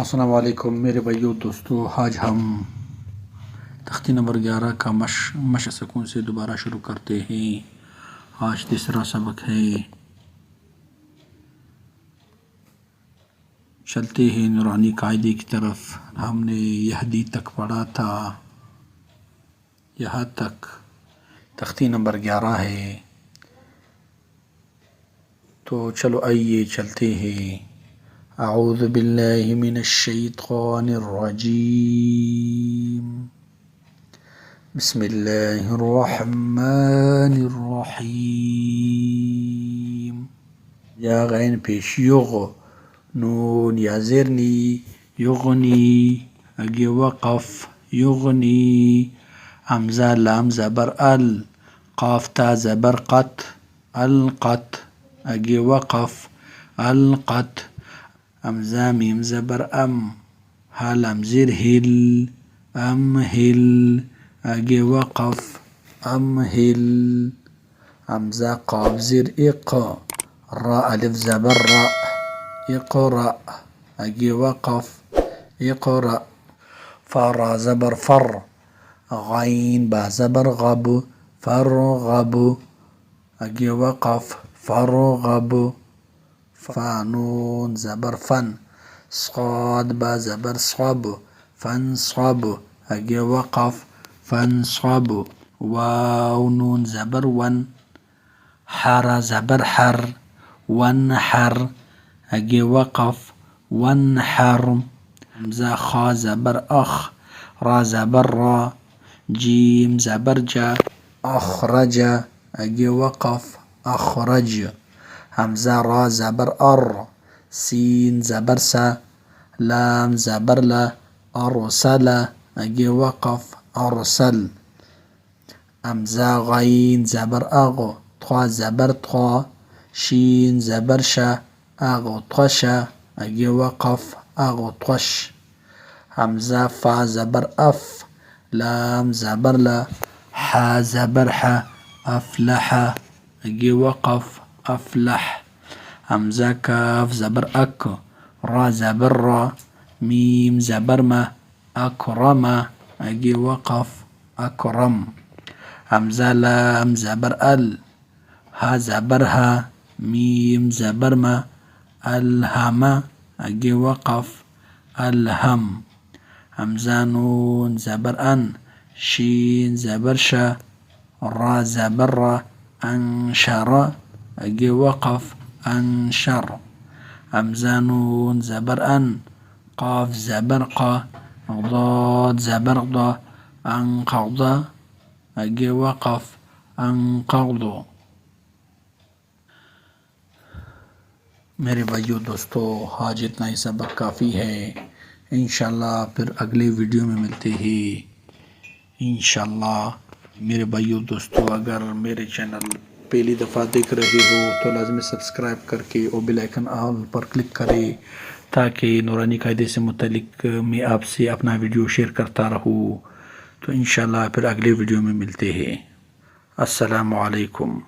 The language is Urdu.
السلام علیکم میرے بھائیو دوستو، آج ہم تختی نمبر 11 کا مش سکون سے دوبارہ شروع کرتے ہیں۔ آج تیسرا سبق ہے۔ چلتے ہیں نورانی قاعدے کی طرف۔ ہم نے یہدی تک پڑھا تھا، یہاں تک تختی نمبر 11 ہے، تو چلو آئیے چلتے ہیں۔ اعوذ باللہ من الشیطان الرجیم، بسم اللہ الرحمن الرحیم۔ یا غین پیش یغ، نون یا زرنی، یغنی اگے وقف، یغنی، حمزہ لام زبر ال، قاف تا زبر قط، القط اگے وقف، القط، حمزہ میم زبر ام، ہا لام زر ہل، ام ہل اگے وقف، ام ہل، حمزہ قاف زر اق، را الف زبر را، اقرأ اگے وقف، اقرأ، فا را زبر فر، غین با زبر غب، فرغب اگے وقف، فرغب، فا نون زبر فن، صاد با زبر صب، فانصب اگے وقف، فانصب، واو نون زبر ون، حر زبر حر، وانحر اگے وقف، وانحر، حمزہ خا زبر اخ، را زبر را، جیم زبر جا، اخرج اگے وقف، اخرج، حمزہ را زبر ار، سین زبر سا، لام زبر لا، ارسل اگے وقف، ارسل، حمزہ غین زبر اغ، تھا زبر تھا، شین زبر شا، اغطش اگے وقف، اغطش، حمزہ فا زبر اف، لام زبر لا، حا زبر حا، افلح اگے وقف، افلح، حمزہ کاف زبر اک، را زبر را، میم زبر ما، اکرم اگے وقف، اکرم، حمزہ لام زبر ال، ہا زبر ہا، میم زبر ما، الہم اگے وقف، الہم، حمزہ نون زبر ان، شین زبر شا، را زبر را، انشر اگے وقف، انشر، حمزہ نون زبر ان، قاف زبر قا، ضاد زبر ضا، انقض اگے وقف، انقض۔ میرے بھائیو دوستو، آج اتنا ہی سبق کافی ہے۔ انشاءاللہ پھر اگلے ویڈیو میں ملتے ہیں انشاءاللہ۔ میرے بھائیو دوستو، اگر میرے چینل پہلی دفعہ دیکھ رہے ہو تو لازمی سبسکرائب کر کے اور بیل آئیکن آل پر کلک کرے، تاکہ نورانی قاعدے سے متعلق میں آپ سے اپنا ویڈیو شیئر کرتا رہوں۔ تو انشاءاللہ پھر اگلے ویڈیو میں ملتے ہیں۔ السلام علیکم۔